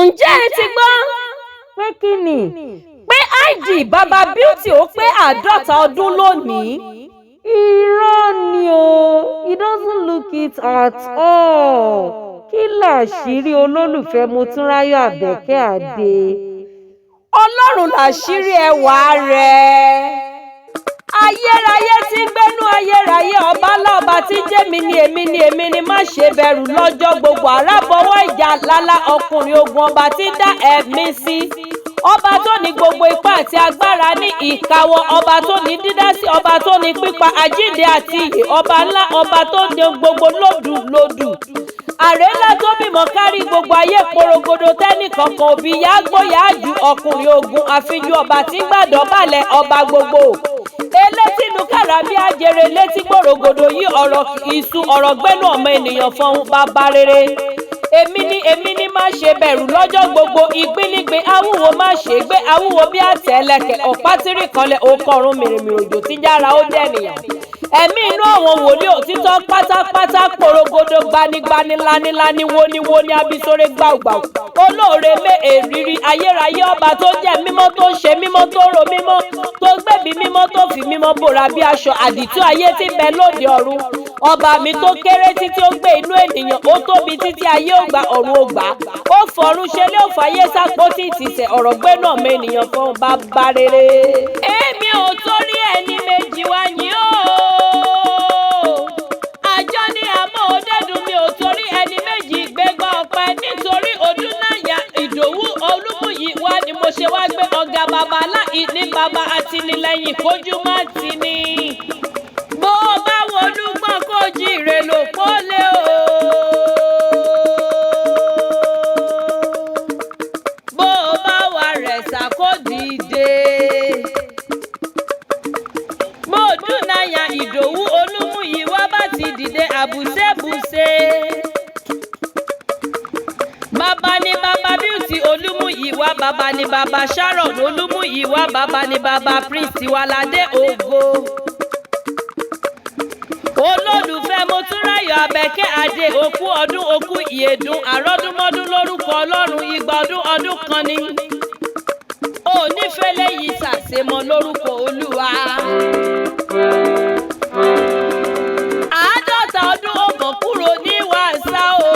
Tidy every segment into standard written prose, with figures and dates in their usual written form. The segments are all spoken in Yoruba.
ǹjẹ́ ẹ ti gbọ́ pé kí ni pé IG Baba Beauty ó pé 50 ọdún lónìí? Irọ́ ni o, he doesn't look it at all. Kí làṣírí olólùfẹ́ Motúnráyọ̀ Àbẹ̀kẹ́ Àdé? Ọlọ́run làṣírí ẹwà rẹ̀. Ayérayé tí gbénú ayérayé, ọba lọ́ba tí jẹ́mi ni èmi ni èmi ni má ṣe bẹ̀rù lọ́jọ́ gbogbo. Àràbọ̀wọ́ ìjà lálá ọkùnrin ogun, ọba tí dá ẹ̀mí sí. Ọba tó ní gbogbo ipá àti agbára ní ìkáwọ́, ọba tó ní dídá sí, ọba tó ní pípa àjíǹde àti ìyè, ọba ńlá, ọba tó ní gbogbo lódù. Àrélá tó bímọ kárí gbogbo ayé porogodo, tẹ́nìkankan òbí yágbó yájú, ọkùnrin ogun àfijú, ọba tí ń gbàdọ̀ balẹ̀, ọba gbogbo. Elétí inú kàrà bí ajere, létí gbòrògodò yí ọ̀rọ̀ ìṣù, ọ̀rọ̀ gbẹ́nu ọmọ ènìyàn fọhùn bàbá rere. Èmi ni má ṣe bẹ̀rù lọ́jọ́ gbogbo. Ìgbínigbin awúwo má ṣe gbé, awúwo bí àtẹ̀lẹ̀kẹ̀, ọ̀pá tírí kanlẹ̀ òkọ̀run mìrìmìrì òjò tí jára ó dẹ̀nìyàn. Ẹ̀mí inú àwọn wòlíì òtítọ́ pátápátá porogodo, gbanigbani lánilání, wóníwóní abisore gbàùgbàù. Olóore mé èrírí, ayérayé ọba tó jẹ́ mímọ́, tó ń ṣe mímọ́, tó ro mímọ́, tó gbẹ̀bí mímọ́, tó fi mímọ́ bòrà bí aṣọ. Àdìtú ayé tí bẹ lóde ọ̀run. Ọba mi tó kéré títí ó gbé inú ènìyàn, ó tóbi títí ayé ò gbà ọ̀run ò gbà. Ó fọ̀run ṣẹlẹ̀, ó fàyè sápótì ìtìsẹ̀, ọ̀rọ̀ gbẹ́nu ọmọ ènìyàn fún bàbá rere. Èmi ò torí ẹni méjì wá yín o. Àjọ ni àmọ́ òdẹ́dùn, mi ò torí ẹni méjì gbégbá ọpẹ́. Nítorí Odunaiya Idowu Olumuyiwa ni mo ṣe wá gbé ọ̀gá bàbá láì ní bàbá àtinilẹ́yìn kójú má ti ní. Bó bá wọnú gbọ́n kó jíire lò pólé o. Bó bá wà rẹ̀ sàkó dìde. Bó Odunaiya Idowu Olumuyiwa bá ti dìde àbùsẹ́bùsẹ́. Bàbá ni Baba Beauty Olumuyiwa, bàbá ni bàbá Sharon Olumuyiwa, bàbá ni bàbá Prince Tiwalade Ògo. Olólùfẹ́ Motúnráyọ̀ Àbẹ̀kẹ́ Àdé, òkú ọdún òkú ìyèdún, àrọ́dúnmọ́dún lórúkọ Ọlọ́run, igba ọdún kan ni. Onífẹ́lẹ́ yìí ṣàṣemọ lórúkọ Olúwa. 50 ọdún ó mọ̀ kúrò ní wàsá o.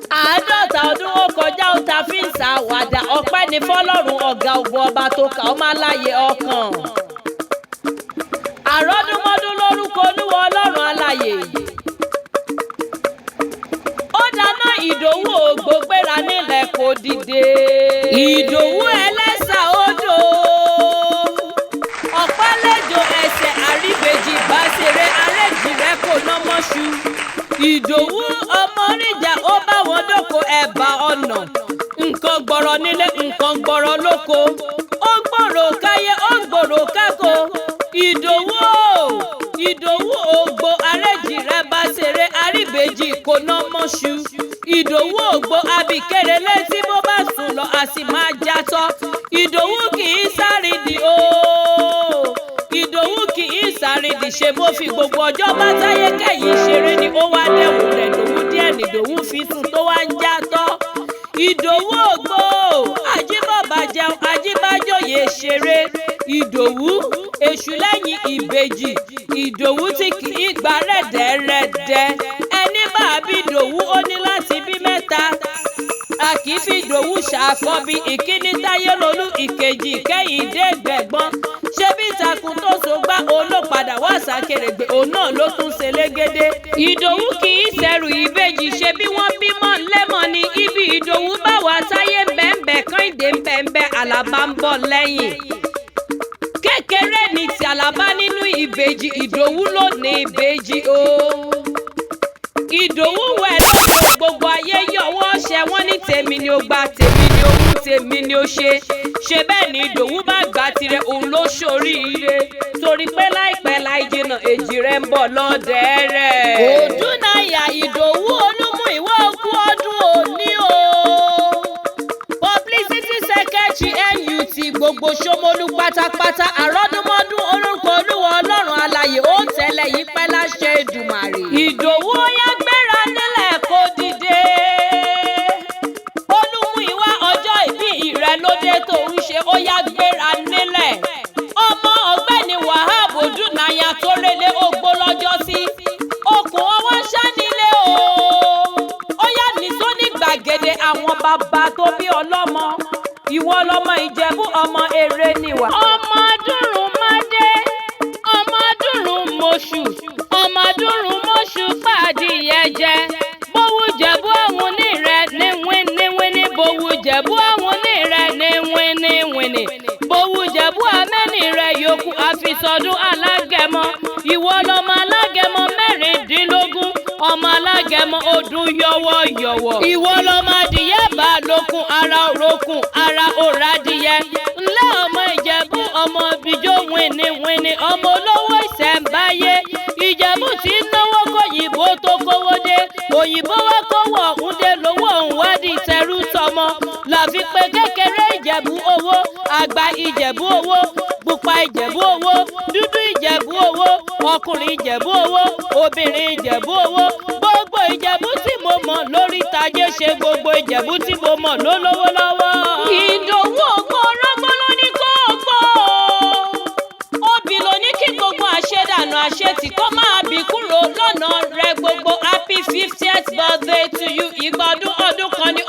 50 ọdún ó kọjá ó ta fi ń ṣàwàdà. Ọpẹ́ ni fọ́lọ́run ọ̀gá ògo, ọba tó kà ó máa láyé ọkàn. Àrọ́dúnmọ́dún lórúkọ Olúwa Ọlọ́run alààyè. Ó dáná Ìdòwú ògbó gbéra nílẹ̀ kò dìde. Ìdòwú ẹlẹ́sà odò. Ọ̀pálẹ́jọ ẹsẹ̀ àríbèjì bá ṣeré, arẹ́jì rẹ̀ kò nọ́mọ́ṣu. Ìdòwú ọmọ oríjà ó bá wọn dóko ẹ̀bà ọ̀nà. Nǹkan gbọ̀rọ̀ nílé, nǹkan gbọ̀rọ̀ lóko. Ó gbòòrò káyé, ó gbòòrò kákó. Ìdòwú ògbó arẹ́jì rẹ̀ bá ṣeré, àríbèjì kò ná mọ́ṣu. Ìdòwú ògbó abìkéré létí, bó bá sùn lọ a sì máa jatọ́. Ìdòwú kì í sáridì o. Ìdòwú kì í sáridì, ṣe bó fi gbogbo ọjọ́ bá táyé kẹ́yìn ṣeré ni ó wá dẹ̀wù rẹ̀ lòwú díẹ̀ nìdòwú fi sùn tó wá ń jatọ́. Ìdòwú ògbó ajíbọ̀bà jẹun, ajíbájòyè ṣeré. Ìdòwú èṣù lẹ́yìn ìbejì. Ìdòwú tí kì í gba rẹ̀dẹ̀rẹ̀dẹ̀. Ẹni bá bí Ìdòwú ó ní láti bí mẹ́ta. A kì í fi Ìdòwú ṣàkọ́bí. Ìkíní Táyélolú, ìkejì Kẹ́hìndé gbẹ̀gbọ́n. Ṣé bí ìtàkùn tó so gbá olópadà wá sàkèrègbè, òun náà ló tún ṣe légédé. Ìdòwú kì í ṣẹrù ìbejì, ṣe bí wọ́n bímọ lẹ́mọ̀ ni. Ibi Ìdòwú bá wà Táyé bẹ́ẹ̀nbẹ́, Kẹ́hìndé bẹ́ẹ̀nbẹ́, Àlàbá ń bọ̀ lẹ́yìn. Kékeré ni ti Àlàbá nínú ìbejì, Ìdòwú ló ní ìbejì o. Ìdòwú wẹ̀ lóko, gbogbo ayé yọwọ́ ṣẹ, wọ́n ní tèmi ni ó gbà, tèmi ni ó mú, tèmi ni ó ṣe. Ṣé bẹ́ẹ̀ ni Ìdòwú bá gbà tirẹ̀, òun ló ṣoríire. Torí pé láìpẹ́ láì jìnnà èjì rẹ̀ ń bọ̀ lọ́dẹ̀ẹ́rẹ́. Odunaiya Idowu Olumuyiwa òkú ọdún òní o. Publicity Secretary NUT gbogbo Ṣómólú pátápátá, àrọ́dúnmọ́dún orúkọ Olúwa Ọlọ́run alààyè ó tẹ̀lé yìí pẹ́ láṣẹ Èdùmàrè. Ìdòwú ó yá gbéra nílẹ̀ kó dìde. yá gbéra nílẹ̀. Ọmọ ọ̀gbẹ́ni Wahab Odunaiya tó relé ogbó lọ́jọ́ sí. Okun-owa ṣánilé o. Ó yá nìṣó ní gbàgede àwọn bàbá tó bí ọlọ́mọ. Ìwọ lọmọ Ìjẹ̀bú ọmọ èrè níwà. Ọmọ dúrùn mádé, ọmọ dúrùn mọ̀ṣù, ọmọ dúrùn mọ̀ṣù pàdìyẹ jẹ. Bówú Jẹ̀bú àwọn onírẹ̀ ní wíníwíní. Bówú Jẹ̀bú àwọn onírẹ̀ ní wíníwíní. Bówú Jẹ̀bú amẹ́ni rẹ̀ yòókù àfisọdún alágẹmọ. Ìwọ lọmọ alágẹmọ mẹ́rìndínlógún. Ọmọ alágẹmọ ọdún yọ̀wọ̀yọ̀wọ̀. Ìwọ lọmọ adìyẹ bá lókun ara òrókùn ara òrádìyẹ. Ńlẹ́ ọmọ Ìjẹ̀bú ọmọ bíjó wíníwíní. Ọmọ olówó ìṣẹ̀ǹbáyé. Ìjẹ̀bú tí ń náwó kóyìnbó tó kówó dé. Òyìnbó wá kówó ọ̀hún dé lówó òun wádìí tẹrú tọmọ. Làfi pé kékeré Ìjẹ̀bú owó, àgbà Ìjẹ̀bú owó, pupa Ìjẹ̀bú owó, dúdú Ìjẹ̀bú owó, ọkùnrin Ìjẹ̀bú owó, obìnrin Ìjẹ̀bú owó. Gbogbo Ìjẹ̀bú tí mo mọ̀ lórí tajé ṣe gbogbo Ìjẹ̀bú tí mo mọ̀ ló lówó lọ́wọ́. Ìdòwú ògo orógbó ló ní kó gbó. Obì ló ní kí gbogbo àṣedànù àṣetì kó máa bì kúrò lọ́nà rẹ̀ gbogbo. Happy 50th birthday to you. Ìgbà ọdún kan ní